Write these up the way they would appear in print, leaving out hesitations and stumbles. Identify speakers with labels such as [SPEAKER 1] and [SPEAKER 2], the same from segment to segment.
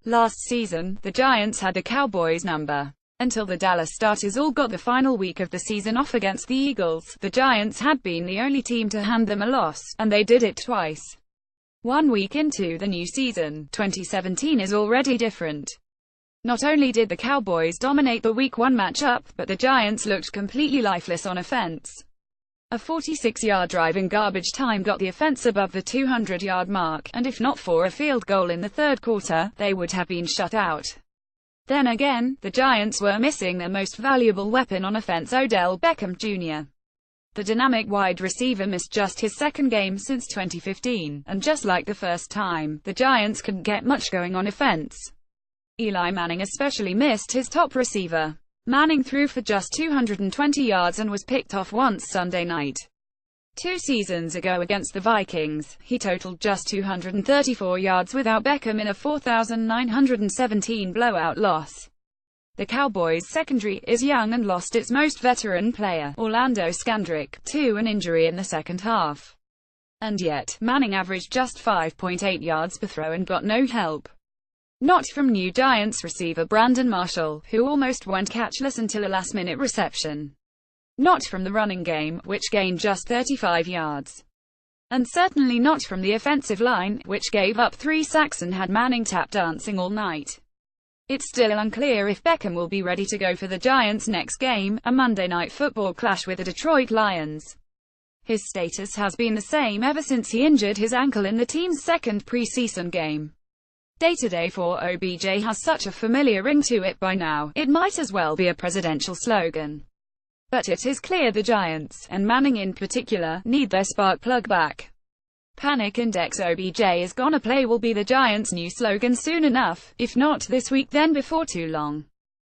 [SPEAKER 1] Last season, the Giants had the Cowboys' number. Until the Dallas starters all got the final week of the season off against the Eagles, the Giants had been the only team to hand them a loss, and they did it twice. 1 week into the new season, 2017 is already different. Not only did the Cowboys dominate the Week 1 matchup, but the Giants looked completely lifeless on offense. A 46-yard drive in garbage time got the offense above the 200-yard mark, and if not for a field goal in the third quarter, they would have been shut out. Then again, the Giants were missing their most valuable weapon on offense, Odell Beckham Jr. The dynamic wide receiver missed just his second game since 2015, and just like the first time, the Giants couldn't get much going on offense. Eli Manning especially missed his top receiver. Manning threw for just 220 yards and was picked off once Sunday night. 2 seasons ago against the Vikings, he totaled just 234 yards without Beckham in a 4,917 blowout loss. The Cowboys' secondary is young and lost its most veteran player, Orlando Scandrick, to an injury in the second half. And yet, Manning averaged just 5.8 yards per throw and got no help. Not from new Giants receiver Brandon Marshall, who almost went catchless until a last-minute reception. Not from the running game, which gained just 35 yards. And certainly not from the offensive line, which gave up 3 sacks and had Manning tap dancing all night. It's still unclear if Beckham will be ready to go for the Giants' next game, a Monday Night Football clash with the Detroit Lions. His status has been the same ever since he injured his ankle in the team's second preseason game. Day-to-day for OBJ has such a familiar ring to it by now, it might as well be a presidential slogan. But it is clear the Giants, and Manning in particular, need their spark plug back. Panic Index OBJ is gonna play will be the Giants' new slogan soon enough, if not this week then before too long.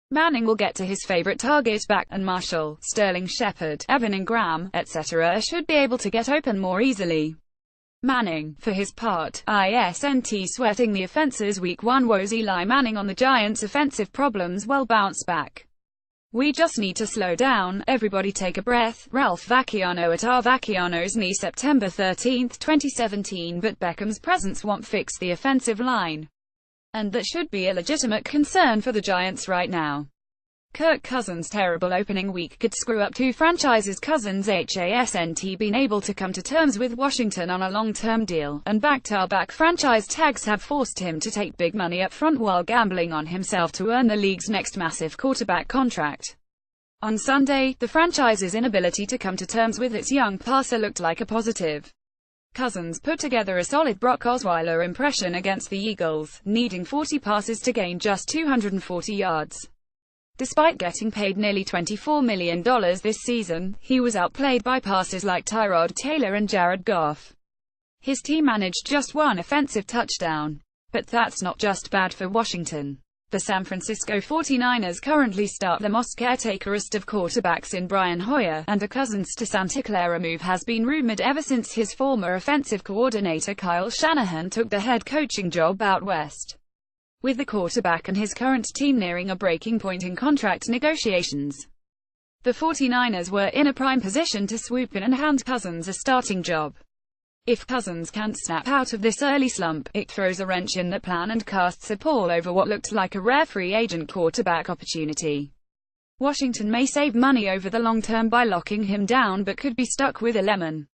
[SPEAKER 1] Manning will get to his favorite target back, and Marshall, Sterling Shepard, Evan Ingram, etc. should be able to get open more easily. Manning, for his part, isn't sweating the offense's Week 1 woes. Eli Manning on the Giants' offensive problems will bounce back. We just need to slow down, everybody take a breath. Ralph Vacchiano at R. Vacchiano's knee September 13, 2017. But Beckham's presence won't fix the offensive line. And that should be a legitimate concern for the Giants right now. Kirk Cousins' terrible opening week could screw up 2 franchises. Cousins hasn't been able to come to terms with Washington on a long-term deal, and back-to-back franchise tags have forced him to take big money up front while gambling on himself to earn the league's next massive quarterback contract. On Sunday, the franchise's inability to come to terms with its young passer looked like a positive. Cousins put together a solid Brock Osweiler impression against the Eagles, needing 40 passes to gain just 240 yards. Despite getting paid nearly $24 million this season, he was outplayed by passers like Tyrod Taylor and Jared Goff. His team managed just 1 offensive touchdown. But that's not just bad for Washington. The San Francisco 49ers currently start the most caretakerist of quarterbacks in Brian Hoyer, and a Cousins to Santa Clara move has been rumored ever since his former offensive coordinator Kyle Shanahan took the head coaching job out west. With the quarterback and his current team nearing a breaking point in contract negotiations, the 49ers were in a prime position to swoop in and hand Cousins a starting job. If Cousins can't snap out of this early slump, it throws a wrench in that plan and casts a pall over what looked like a rare free agent quarterback opportunity. Washington may save money over the long term by locking him down, but could be stuck with a lemon.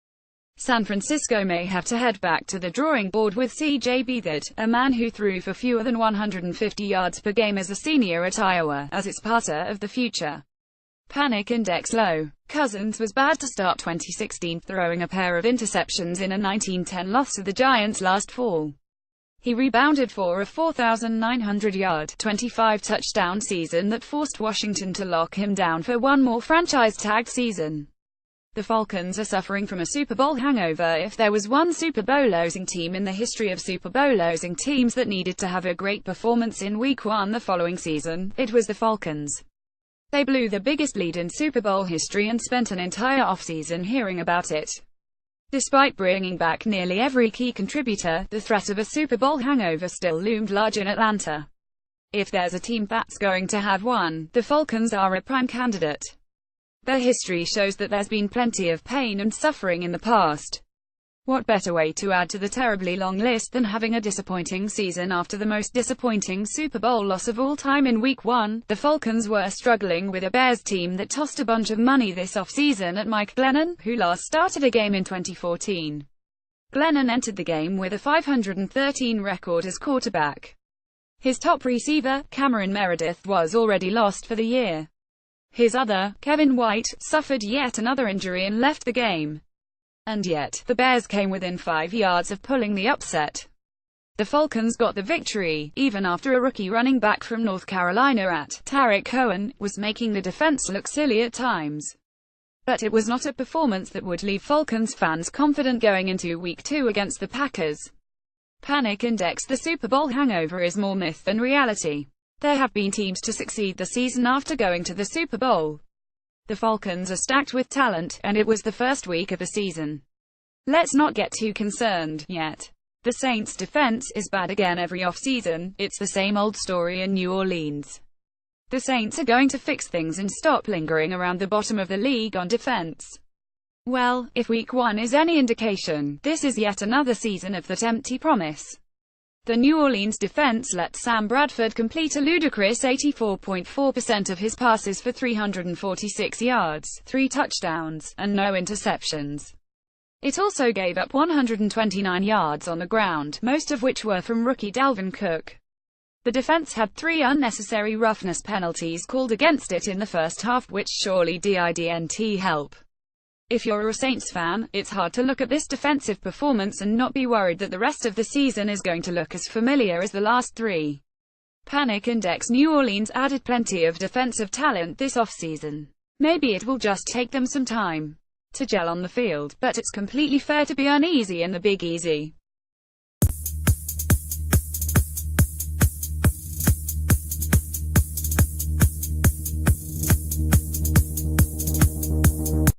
[SPEAKER 1] San Francisco may have to head back to the drawing board with C.J. Beathard, a man who threw for fewer than 150 yards per game as a senior at Iowa, as its passer of the future. Panic Index low. Cousins was bad to start 2016, throwing a pair of interceptions in a 19-10 loss to the Giants last fall. He rebounded for a 4,900-yard, 25-touchdown season that forced Washington to lock him down for one more franchise-tag season. The Falcons are suffering from a Super Bowl hangover. If there was one Super Bowl losing team in the history of Super Bowl losing teams that needed to have a great performance in Week 1 the following season, it was the Falcons. They blew the biggest lead in Super Bowl history and spent an entire offseason hearing about it. Despite bringing back nearly every key contributor, the threat of a Super Bowl hangover still loomed large in Atlanta. If there's a team that's going to have one, the Falcons are a prime candidate. Their history shows that there's been plenty of pain and suffering in the past. What better way to add to the terribly long list than having a disappointing season after the most disappointing Super Bowl loss of all time in Week 1? The Falcons were struggling with a Bears team that tossed a bunch of money this offseason at Mike Glennon, who last started a game in 2014. Glennon entered the game with a .513 record as quarterback. His top receiver, Cameron Meredith, was already lost for the year. His other, Kevin White, suffered yet another injury and left the game. And yet, the Bears came within 5 yards of pulling the upset. The Falcons got the victory, even after a rookie running back from North Carolina at Tarek Cohen was making the defense look silly at times. But it was not a performance that would leave Falcons fans confident going into Week 2 against the Packers. Panic Index: the Super Bowl hangover is more myth than reality. There have been teams to succeed the season after going to the Super Bowl. The Falcons are stacked with talent, and it was the first week of the season. Let's not get too concerned yet. The Saints' defense is bad again every offseason. It's the same old story in New Orleans. The Saints are going to fix things and stop lingering around the bottom of the league on defense. Well, if Week 1 is any indication, this is yet another season of that empty promise. The New Orleans defense let Sam Bradford complete a ludicrous 84.4% of his passes for 346 yards, 3 touchdowns, and no interceptions. It also gave up 129 yards on the ground, most of which were from rookie Dalvin Cook. The defense had 3 unnecessary roughness penalties called against it in the first half, which surely didn't help. If you're a Saints fan, it's hard to look at this defensive performance and not be worried that the rest of the season is going to look as familiar as the last 3. Panic Index: New Orleans added plenty of defensive talent this offseason. Maybe it will just take them some time to gel on the field, but it's completely fair to be uneasy in the Big Easy.